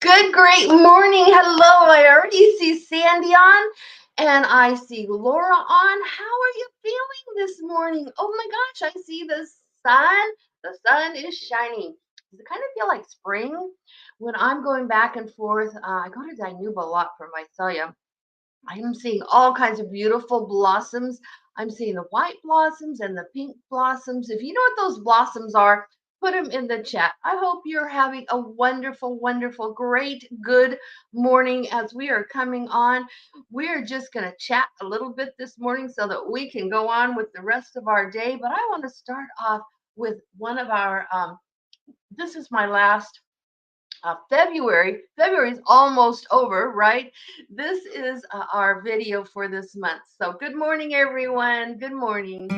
Good, great morning. Hello. I already see Sandy on and I see Laura on. How are you feeling this morning? Oh my gosh, I see the sun. The sun is shining. Does it kind of feel like spring? When I'm going back and forth, I go to Dinuba a lot for my Celia. I'm seeing all kinds of beautiful blossoms. I'm seeing the white blossoms and the pink blossoms. If you know what those blossoms are, put them in the chat. I hope you're having a wonderful, wonderful, great, good morning as we are coming on. We're just going to chat a little bit this morning so that we can go on with the rest of our day. But I want to start off with one of our, this is my last February. February is almost over, right? This is our video for this month. So good morning, everyone. Good morning.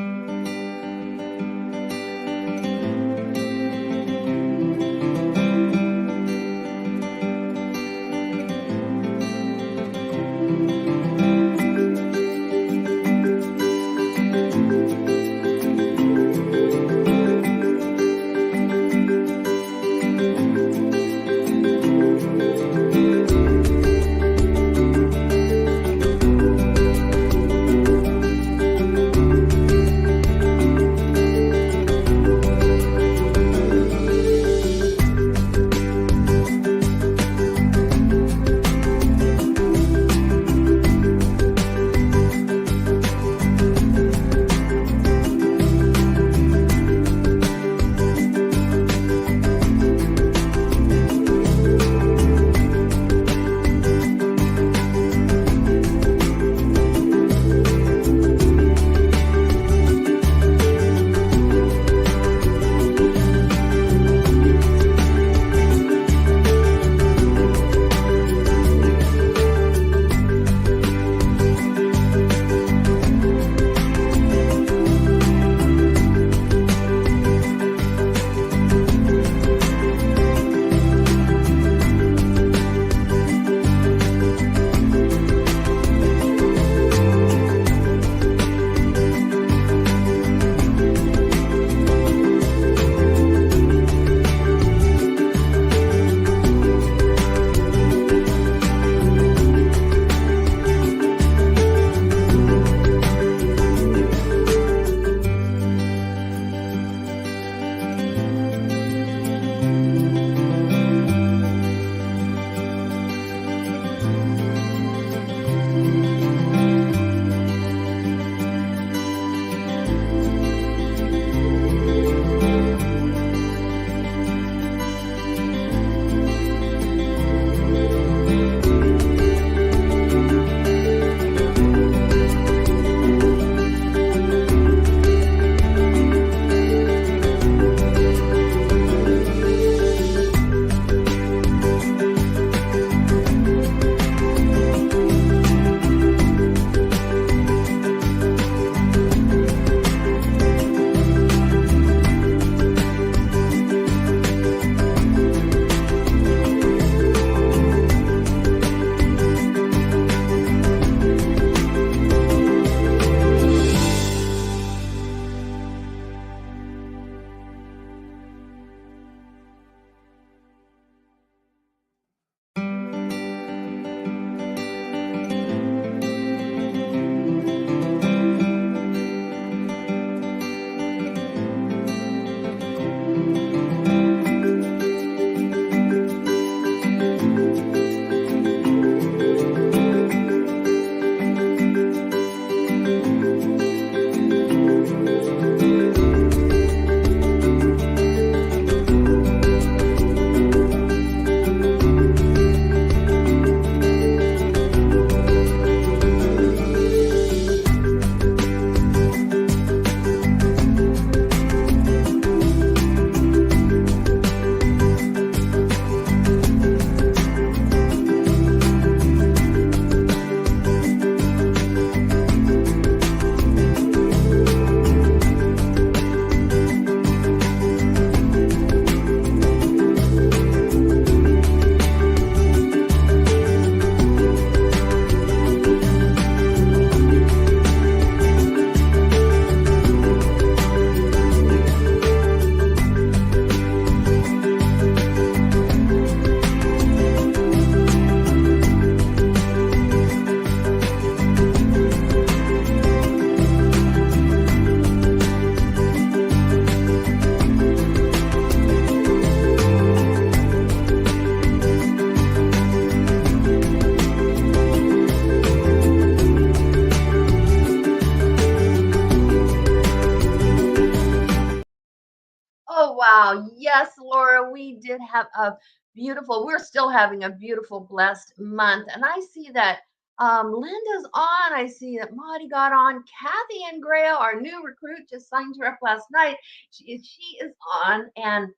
wow. Yes, Laura, we did have a beautiful, we're still having a beautiful, blessed month. And I see that Linda's on. I see that Maudie got on. Kathy and Grail, our new recruit, just signed her up last night. She is on. And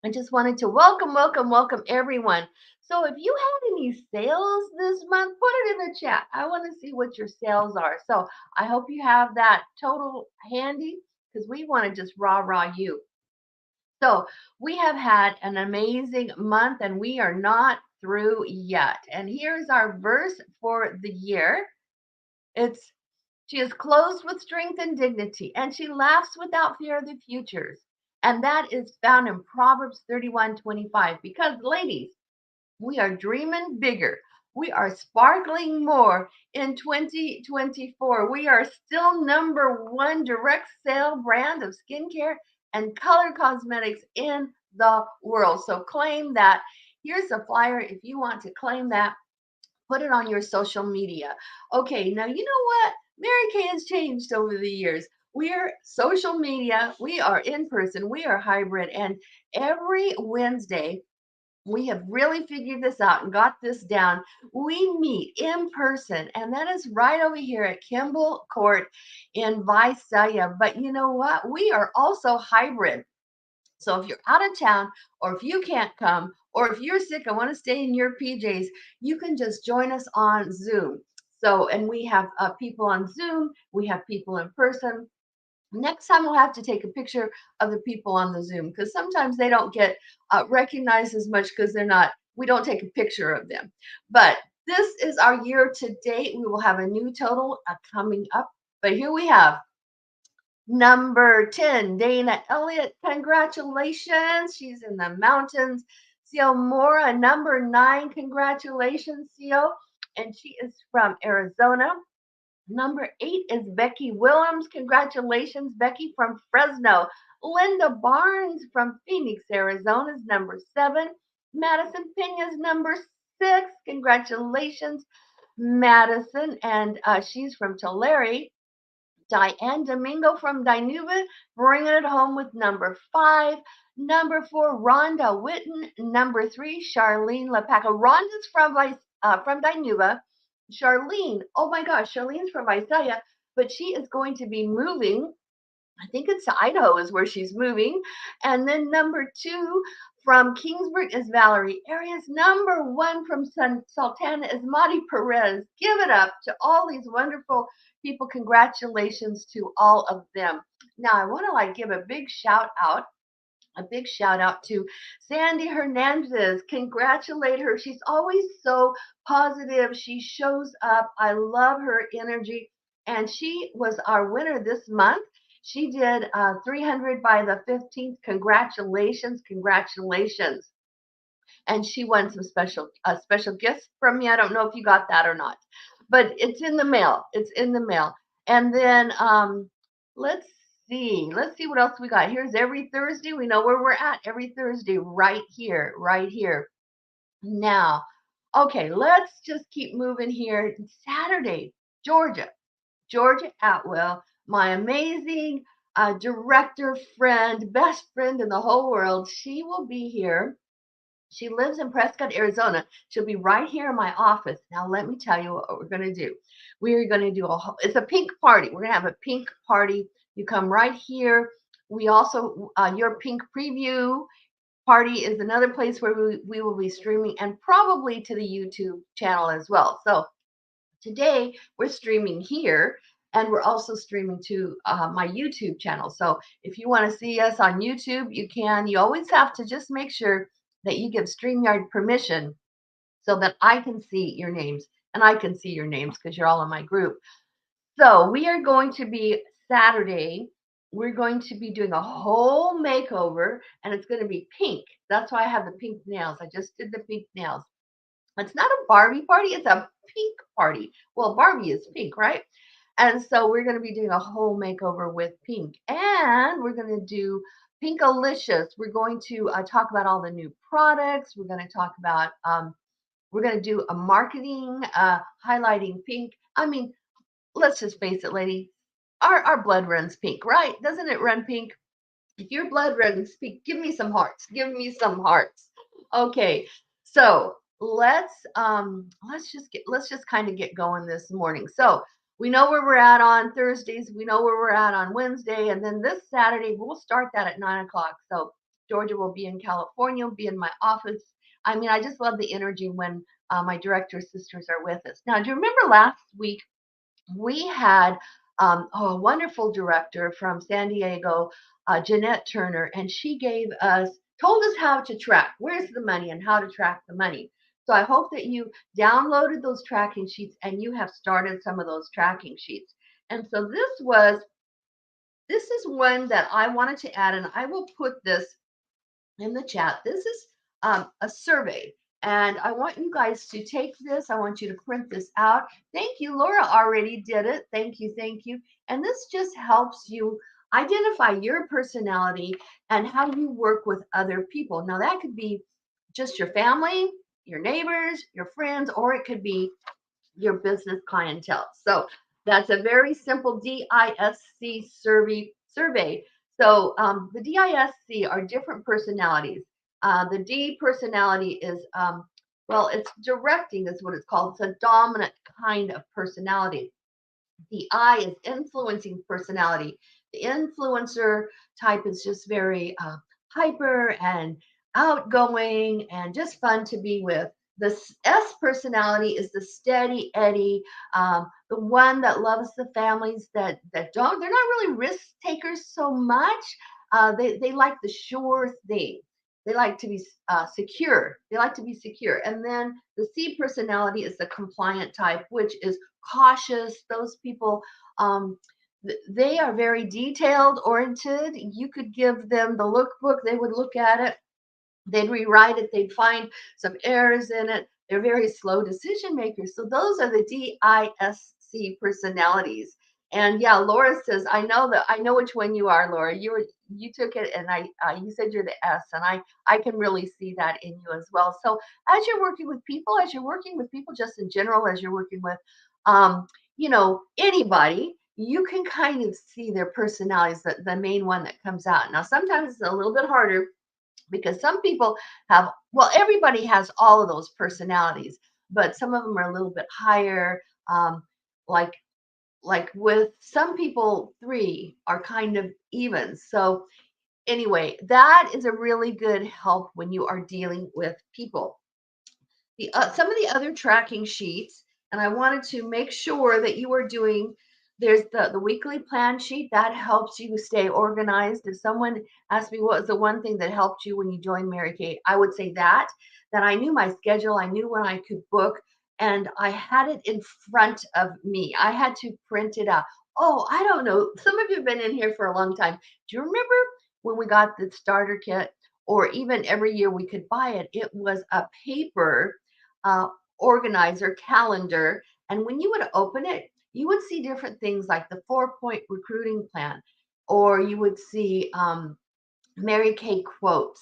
I just wanted to welcome everyone. So if you had any sales this month, put it in the chat. I want to see what your sales are. So I hope you have that total handy because we want to just rah you. So we have had an amazing month and we are not through yet. And here's our verse for the year. It's she is clothed with strength and dignity, and she laughs without fear of the futures. And that is found in Proverbs 31:25. Because, ladies, we are dreaming bigger. We are sparkling more in 2024. We are still number one direct sale brand of skincare and color cosmetics in the world. So claim that. Here's a flyer if you want to claim that. Put it on your social media. Okay, now you know what? Mary Kay has changed over the years. We are social media, we are in person, we are hybrid, and every Wednesday we have really figured this out and got this down. We meet in person, and that is right over here at Kimball Court in Visalia. But you know what? We are also hybrid. So if you're out of town, or if you can't come, or if you're sick and want to stay in your PJs, you can just join us on Zoom. So, and we have people on Zoom, we have people in person. Next time we'll have to take a picture of the people on the Zoom because sometimes they don't get recognized as much because we don't take a picture of them. But this is our year to date. We will have a new total coming up. But here we have number 10, Dana Elliott. Congratulations. She's in the mountains. Seal Mora, number 9. Congratulations, Seal. And she is from Arizona. Number 8 is Becky Willems. Congratulations, Becky from Fresno. Linda Barnes from Phoenix, Arizona is number 7. Madison Pena's number 6. Congratulations, Madison. And she's from Tulare. Diane Domingo from Dinuba, bringing it home with number 5. Number 4, Rhonda Witten. Number 3, Charlene LaPaca. Rhonda's from Dinuba. Charlene, oh my gosh, Charlene's from Isaiah, but she is going to be moving. I think it's to Idaho is where she's moving. And then number 2 from Kingsburg is Valerie Arias. Number 1 from Sultana is Madi Perez. Give it up to all these wonderful people. Congratulations to all of them. Now I want to give a big shout out to Sandy Hernandez. Congratulate her. She's always so positive. She shows up. I love her energy. And she was our winner this month. She did 300 by the 15th. Congratulations. Congratulations. And she won some special gifts from me. I don't know if you got that or not, but it's in the mail. It's in the mail. And then let's see. Let's see what else we got. Here's every Thursday. We know where we're at every Thursday, right here, right here. Now, okay, let's just keep moving here. Saturday, Georgia Atwell, my amazing director friend, best friend in the whole world. She will be here. She lives in Prescott, Arizona. She'll be right here in my office. Now, let me tell you what we're going to do. We are going to do it's a pink party. We're going to have a pink party. You come right here. We also, your pink preview party is another place where we will be streaming and probably to the YouTube channel as well. So today we're streaming here and we're also streaming to my YouTube channel. So if you want to see us on YouTube, you can. You always have to just make sure that you give StreamYard permission so that I can see your names and I can see your names because you're all in my group. So we are going to be Saturday. We're going to be doing a whole makeover and it's going to be pink. That's why I have the pink nails. I just did the pink nails. It's not a Barbie party, it's a pink party. Well, Barbie is pink, right? And so we're going to be doing a whole makeover with pink. And we're going to do Pinkalicious. We're going to talk about all the new products. We're going to talk about, we're going to do a marketing highlighting pink. I mean, let's just face it, lady. Our blood runs pink, right? Doesn't it run pink? If your blood red, speak. Give me some hearts. Give me some hearts. Okay. So let's just kind of get going this morning. So we know where we're at on Thursdays. We know where we're at on Wednesday, and then this Saturday we'll start that at 9 o'clock. So Georgia will be in California, will be in my office. I mean, I just love the energy when my director sisters are with us. Now, do you remember last week we had a wonderful director from San Diego, Jeanette Turner, and she told us how to track where's the money and how to track the money. So I hope that you downloaded those tracking sheets and you have started some of those tracking sheets. And so this is one that I wanted to add, and I will put this in the chat. This is a survey, and I want you guys to take this. I want you to print this out. Thank you. Laura already did it. Thank you. Thank you. And this just helps you identify your personality and how you work with other people. Now, that could be just your family, your neighbors, your friends, or it could be your business clientele. So that's a very simple DISC survey. So the DISC are different personalities. The D personality is, well, it's directing is what it's called. It's a dominant kind of personality. The I is influencing personality. The influencer type is just very hyper and outgoing and just fun to be with. The S personality is the steady Eddie, the one that loves the families that don't. They're not really risk takers so much. They like the sure thing. They like to be secure. They like to be secure. And then the C personality is the compliant type, which is cautious. Those people, they are very detailed oriented. You could give them the lookbook, they would look at it, they'd rewrite it, they'd find some errors in it. They're very slow decision makers. So those are the DISC personalities. And yeah, Laura says, I know which one you are, Laura. You took it, and you said you're the S, and I can really see that in you as well. So as you're working with people, just in general, as you're working with, um, anybody, you can kind of see their personalities, the main one that comes out. Now, sometimes it's a little bit harder because some people have, well, everybody has all of those personalities, but some of them are a little bit higher. Like with some people, three are kind of even. So anyway, that is a really good help when you are dealing with people. Some of the other tracking sheets, and I wanted to make sure that you are doing. There's the weekly plan sheet that helps you stay organized. If someone asked me what was the one thing that helped you when you joined Mary Kay, I would say that I knew my schedule, I knew when I could book, and I had it in front of me. I had to print it out. Oh, I don't know. Some of you have been in here for a long time. Do you remember when we got the starter kit? Or even every year we could buy it. It was a paper uh, organizer calendar. And when you would open it, you would see different things like the 4-point recruiting plan, or you would see Mary Kay quotes.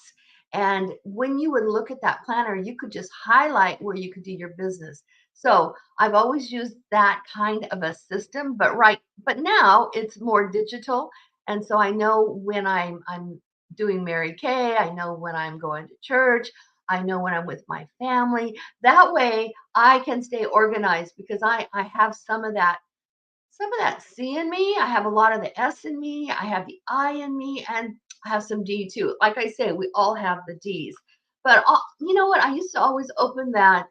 And when you would look at that planner, you could just highlight where you could do your business. So I've always used that kind of a system, but now it's more digital. And so I know when I'm doing Mary Kay, I know when I'm going to church, I know when I'm with my family. That way I can stay organized because I have some of that C in me. I have a lot of the S in me. I have the I in me, and I have some D too. Like I say, we all have the D's. But you know what? I used to always open that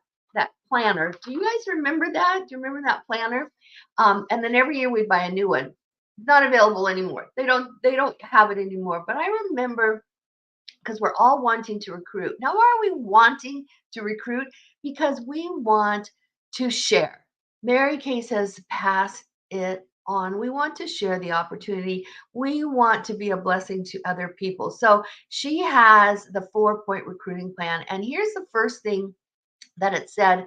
planner. Do you guys remember that? Do you remember that planner? And then every year we'd buy a new one. Not available anymore. They don't have it anymore. But I remember because we're all wanting to recruit. Now, why are we wanting to recruit? Because we want to share. Mary Kay says, pass it on. We want to share the opportunity. We want to be a blessing to other people. So she has the 4-point recruiting plan. And here's the first thing that it said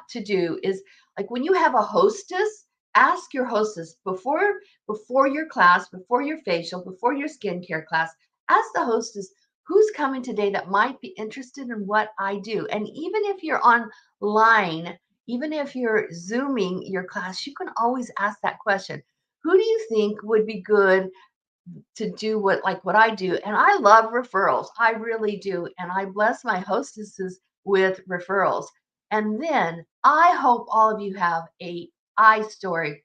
to do is like when you have a hostess, ask your hostess before your class, before your facial, before your skincare class, ask the hostess who's coming today that might be interested in what I do. And even if you're online, even if you're zooming your class, you can always ask that question. Who do you think would be good to do what I do. And I love referrals. I really do. And I bless my hostesses with referrals. And then I hope all of you have a I story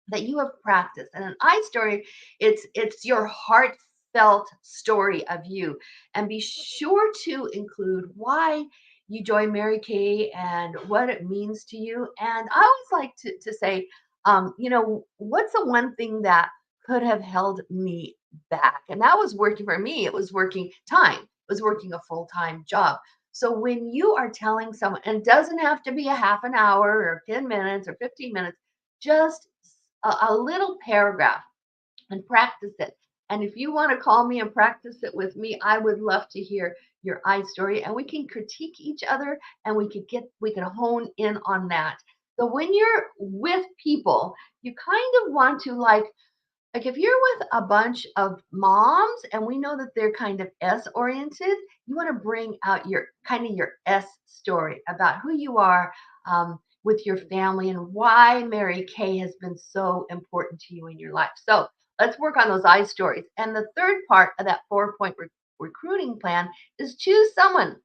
that you have practiced. And an I story, it's your heartfelt story of you. And be sure to include why you joined Mary Kay and what it means to you. And I always like to say, what's the one thing that could have held me back? And that was working for me. It was working time. It was working a full-time job. So when you are telling someone, and it doesn't have to be a half an hour or 10 minutes or 15 minutes, just a little paragraph and practice it. And if you want to call me and practice it with me, I would love to hear your I story and we can critique each other and we can hone in on that. So when you're with people, you kind of want to like if you're with a bunch of moms and we know that they're kind of S oriented, you want to bring out your kind of your S story about who you are with your family and why Mary Kay has been so important to you in your life. So let's work on those I stories. And the third part of that 4 point recruiting plan is choose someone.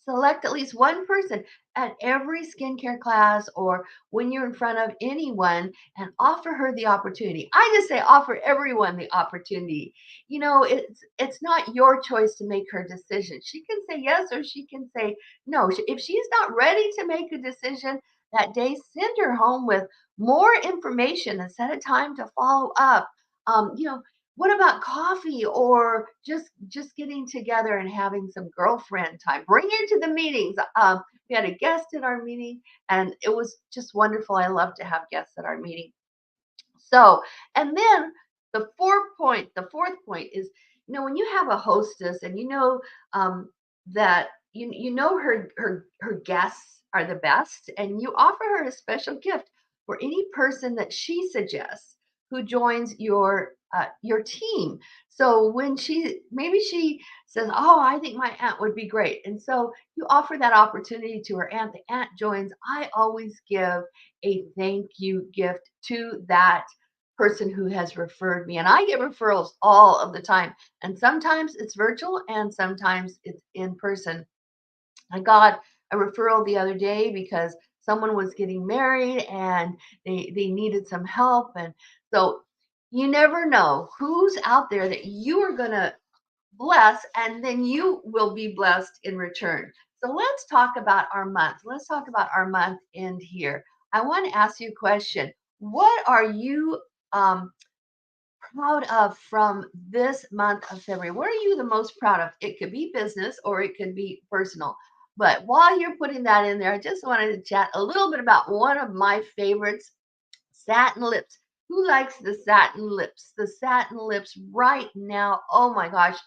Select at least one person at every skincare class or when you're in front of anyone and offer her the opportunity. I just say offer everyone the opportunity. It's not your choice to make her decision. She can say yes or she can say no. If she's not ready to make a decision that day, send her home with more information and set a time to follow up. What about coffee or just getting together and having some girlfriend time? Bring her to the meetings. We had a guest at our meeting, and it was just wonderful. I love to have guests at our meeting. So, and then the fourth point is, when you have a hostess and that her guests are the best, and you offer her a special gift for any person that she suggests who joins your team. So when she says, "Oh, I think my aunt would be great," and so you offer that opportunity to her aunt. The aunt joins. I always give a thank you gift to that person who has referred me. And I get referrals all of the time. And sometimes it's virtual and sometimes it's in person. I got a referral the other day because someone was getting married and they needed some help. And so you never know who's out there that you are going to bless, and then you will be blessed in return. So let's talk about our month. Let's talk about our month end here. I want to ask you a question. What are you proud of from this month of February? What are you the most proud of? It could be business or it could be personal. But while you're putting that in there, I just wanted to chat a little bit about one of my favorites, satin lips. Who likes the satin lips? The satin lips right now. Oh my gosh.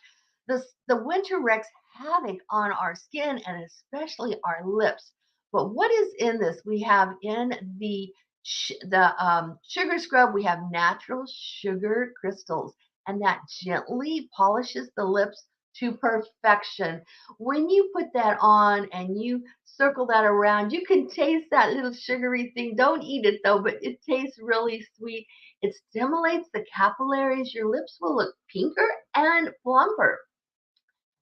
The winter wreaks havoc on our skin and especially our lips. But what is in this? We have in the sugar scrub, we have natural sugar crystals, and that gently polishes the lips to perfection. When you put that on and you circle that around, you can taste that little sugary thing. Don't eat it though, but it tastes really sweet. It stimulates the capillaries. Your lips will look pinker and plumper.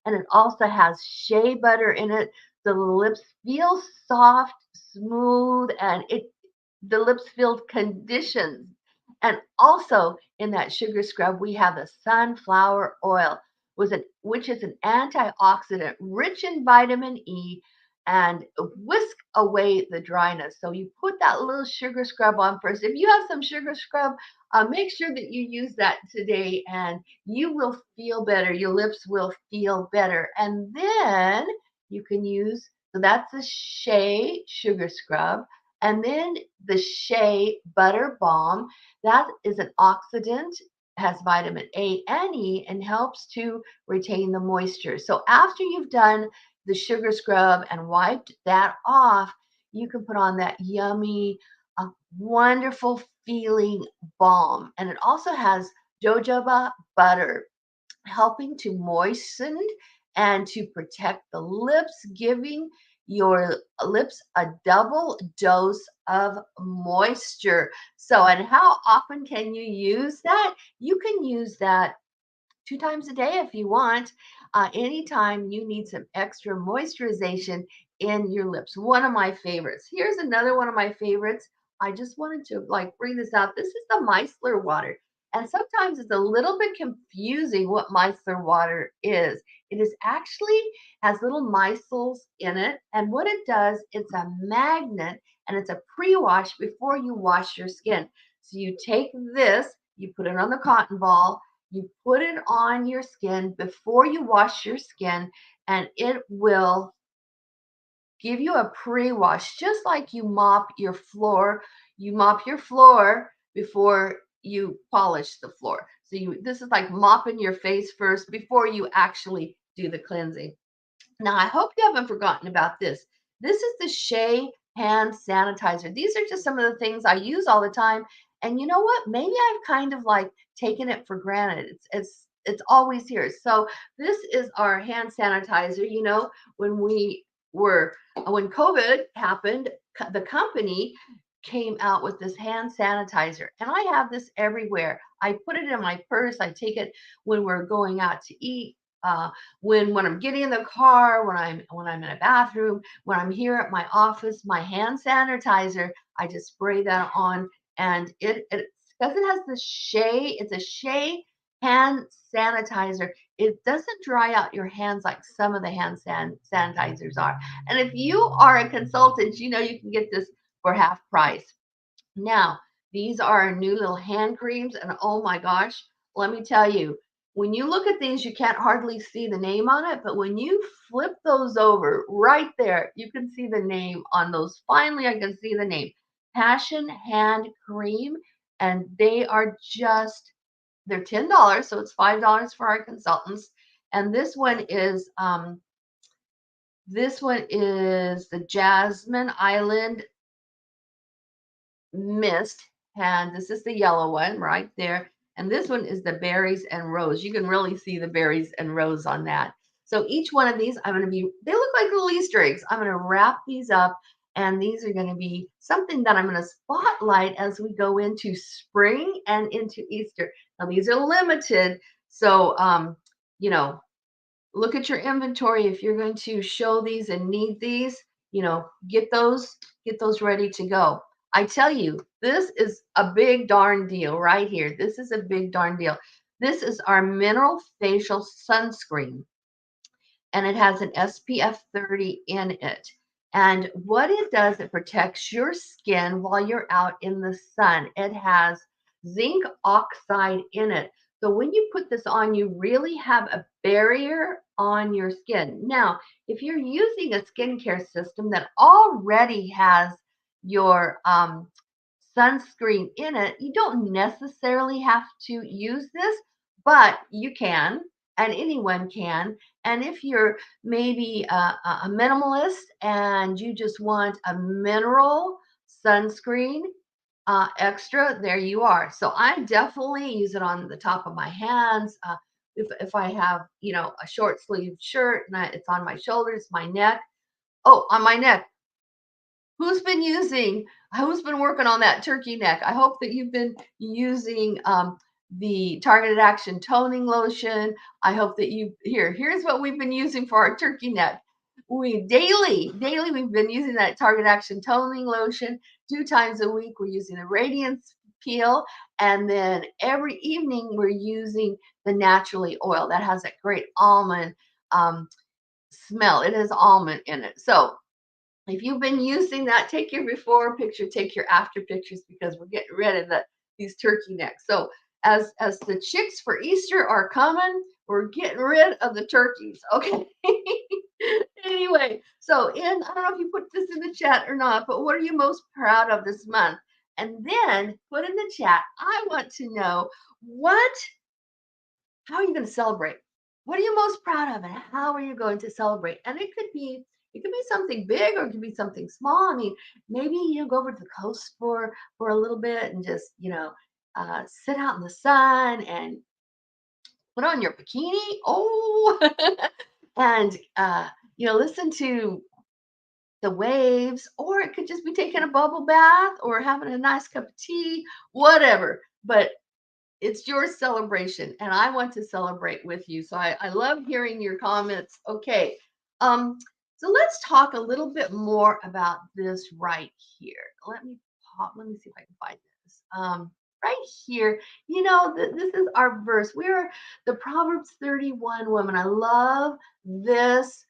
And it also has shea butter in it. So the lips feel soft, smooth, and the lips feel conditioned. And also in that sugar scrub, we have the sunflower oil, which is an antioxidant rich in vitamin E and whisk away the dryness. So you put that little sugar scrub on first. If you have some sugar scrub, make sure that you use that today and you will feel better. Your lips will feel better. And then you can use, so that's the shea sugar scrub. And then the shea butter balm, that is an oxidant, has vitamin A and E, and helps to retain the moisture. So after you've done the sugar scrub and wiped that off, you can put on that yummy, wonderful feeling balm. And it also has jojoba butter, helping to moisten and to protect the lips, giving your lips a double dose of moisture. So, and how often can you use that? You can use that 2 times a day if you want. Anytime you need some extra moisturization in your lips. One of my favorites. Here's another one of my favorites. I just wanted to like bring this out. This is the micellar water. And sometimes it's a little bit confusing what micellar water is. It is actually has little micelles in it. And what it does, it's a magnet and it's a pre-wash before you wash your skin. So you take this, you put it on the cotton ball, you put it on your skin before you wash your skin, and it will give you a pre-wash, just like you mop your floor. You mop your floor before you polish the floor. So this is like mopping your face first before you actually do the cleansing. Now, I hope you haven't forgotten about this. This is the Shea hand sanitizer. These are just some of the things I use all the time. And you know what? Maybe I've kind of like taken it for granted. It's always here. So this is our hand sanitizer. You know, when we were when COVID happened, the company came out with this hand sanitizer, and I have this everywhere. I put it in my purse. I take it when we're going out to eat. When I'm getting in the car, when I'm in a bathroom, when I'm here at my office, my hand sanitizer, I just spray that on, and it because it has the Shea, it's a Shea hand sanitizer. It doesn't dry out your hands like some of the sanitizers are. And if you are a consultant, you know you can get this for half price. Now, these are new little hand creams, and oh my gosh, let me tell you, when you look at these, you can't hardly see the name on it, but when you flip those over right there, you can see the name on those. Finally, I can see the name Passion Hand Cream, and they're $10, so it's $5 for our consultants. And this one is the Jasmine Island Mist, and this is the yellow one right there. And this one is the berries and rose. You can really see the berries and rose on that. So each one of these, they look like little Easter eggs. I'm going to wrap these up, and these are going to be something that I'm going to spotlight as we go into spring and into Easter. Now, these are limited. So, you know, look at your inventory. If you're going to show these and need these, get those ready to go. I tell you, this is a big darn deal right here. This is a big darn deal. This is our mineral facial sunscreen, and it has an SPF 30 in it. And what it does, it protects your skin while you're out in the sun. It has zinc oxide in it. So when you put this on, you really have a barrier on your skin. Now, if you're using a skincare system that already has your sunscreen in it, you don't necessarily have to use this, but you can, and anyone can. And if you're maybe a minimalist and you just want a mineral sunscreen extra, there you are. So I definitely use it on the top of my hands. If I have, a short sleeve shirt and it's on my shoulders, my neck. Oh, on my neck. Who's been working on that turkey neck? I hope that you've been using the targeted action toning lotion. I hope that here's what we've been using for our turkey neck. Daily we've been using that target action toning lotion 2 times a week. We're using the radiance peel, and then every evening we're using the naturally oil that has that great almond smell. It has almond in it. So if you've been using that, take your before picture, take your after pictures, because we're getting rid of these turkey necks. So as the chicks for Easter are coming, we're getting rid of the turkeys. Okay. Anyway, so I don't know if you put this in the chat or not, but what are you most proud of this month? And then put in the chat, I want to know how are you going to celebrate? What are you most proud of, and how are you going to celebrate? And it could be something big, or it could be something small. I mean, maybe you go over to the coast for a little bit and just sit out in the sun and put on your bikini. Oh, and listen to the waves, or it could just be taking a bubble bath or having a nice cup of tea, whatever. But it's your celebration, and I want to celebrate with you. So I love hearing your comments. Okay. Um, so let's talk a little bit more about this right here. Let me see if I can find this. Right here, this is our verse. We're the Proverbs 31 woman. I love this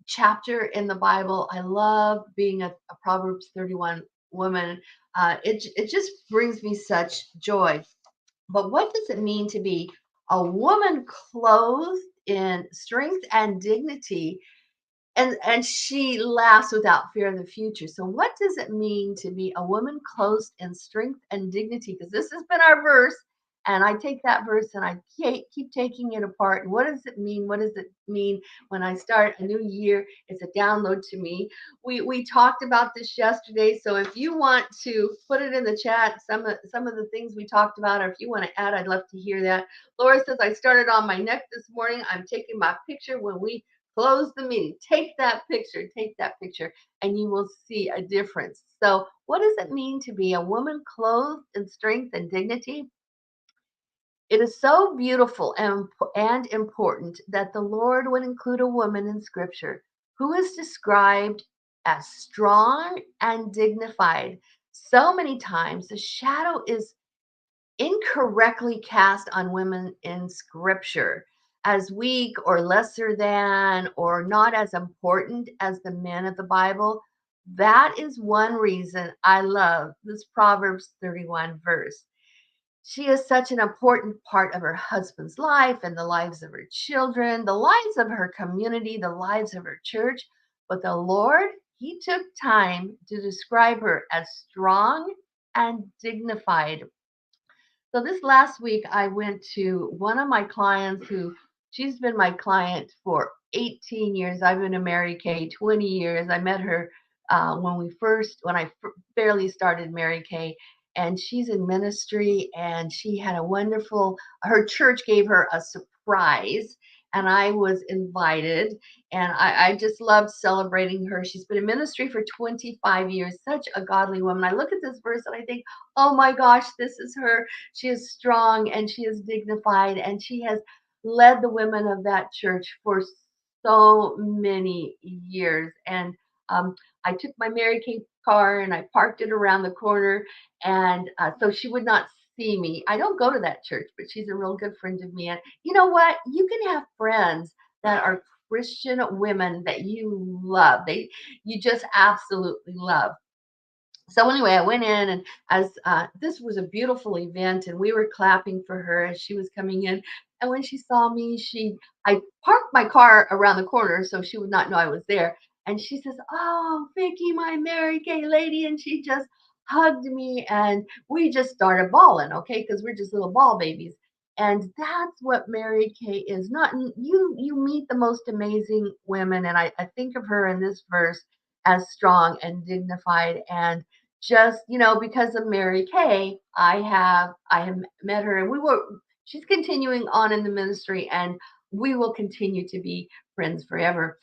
chapter in the Bible. I love being a Proverbs 31 woman. It just brings me such joy. But what does it mean to be a woman clothed in strength and dignity, and she laughs without fear of the future? So what does it mean to be a woman clothed in strength and dignity? Because this has been our verse, and I take that verse and I keep taking it apart. And what does it mean? What does it mean when I start a new year? It's a download to me. We talked about this yesterday, so if you want to put it in the chat, some of the things we talked about, or if you want to add, I'd love to hear that. Laura says, I started on my neck this morning. I'm taking my picture when we close the meeting. Take that picture, and you will see a difference. So, what does it mean to be a woman clothed in strength and dignity? It is so beautiful and important that the Lord would include a woman in Scripture who is described as strong and dignified. So many times, the shadow is incorrectly cast on women in scripture as weak or lesser than or not as important as the men of the Bible. That is one reason I love this Proverbs 31 verse. She is such an important part of her husband's life and the lives of her children, the lives of her community, the lives of her church. But the Lord, He took time to describe her as strong and dignified. So this last week, I went to one of my clients who she's been my client for 18 years. I've been a Mary Kay 20 years. I met her when I barely started Mary Kay, and she's in ministry, and she had her church gave her a surprise, and I was invited, and I just loved celebrating her. She's been in ministry for 25 years, such a godly woman. I look at this verse and I think, oh my gosh, this is her. She is strong and she is dignified, and she has led the women of that church for so many years. And I took my Mary Kay car and I parked it around the corner, and so she would not see me. I don't go to that church, but she's a real good friend of me. And you know what? You can have friends that are Christian women that you love. You just absolutely love. So anyway, I went in, and as this was a beautiful event, and we were clapping for her as she was coming in. And when she saw me, I parked my car around the corner so she would not know I was there. And she says, "Oh, Vicki, my Mary Kay lady," and she just hugged me, and we just started bawling, okay, because we're just little ball babies. And that's what Mary Kay is. Not you meet the most amazing women, and I think of her in this verse as strong and dignified, and just because of Mary Kay, I have met her, and she's continuing on in the ministry, and we will continue to be friends forever.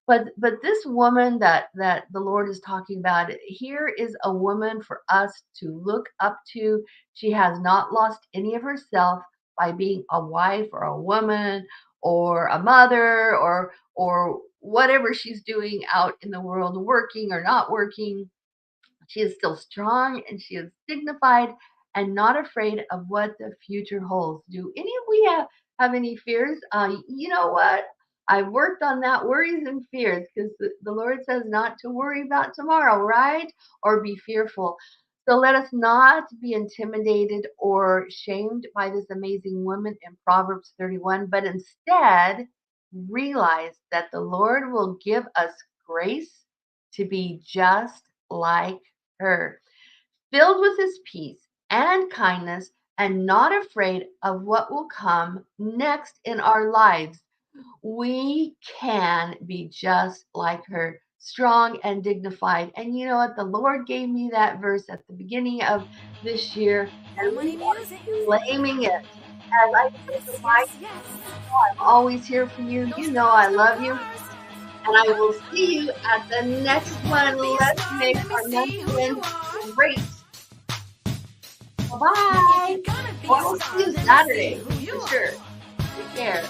But this woman that the Lord is talking about here is a woman for us to look up to. She has not lost any of herself by being a wife or a woman or a mother or whatever she's doing out in the world, working or not working. She is still strong and she is dignified and not afraid of what the future holds. Do any of we have any fears? You know what? I've worked on that worries and fears because the Lord says not to worry about tomorrow, right? Or be fearful. So let us not be intimidated or shamed by this amazing woman in Proverbs 31, but instead realize that the Lord will give us grace to be just like her, filled with his peace and kindness, and not afraid of what will come next in our lives. We can be just like her, strong and dignified. And you know what? The Lord gave me that verse at the beginning of this year, More and we money music. are claiming it. As I say Yes, goodbye, yes, yes. I'm always here for you. No You know I cigars, no love you. cars. And I will see you at the If next you one. wanna be a Let's star, make let me our see next who you one are. great. Now, if Bye-bye. you're gonna be Well, I'll see you Saturday for sure. Take care.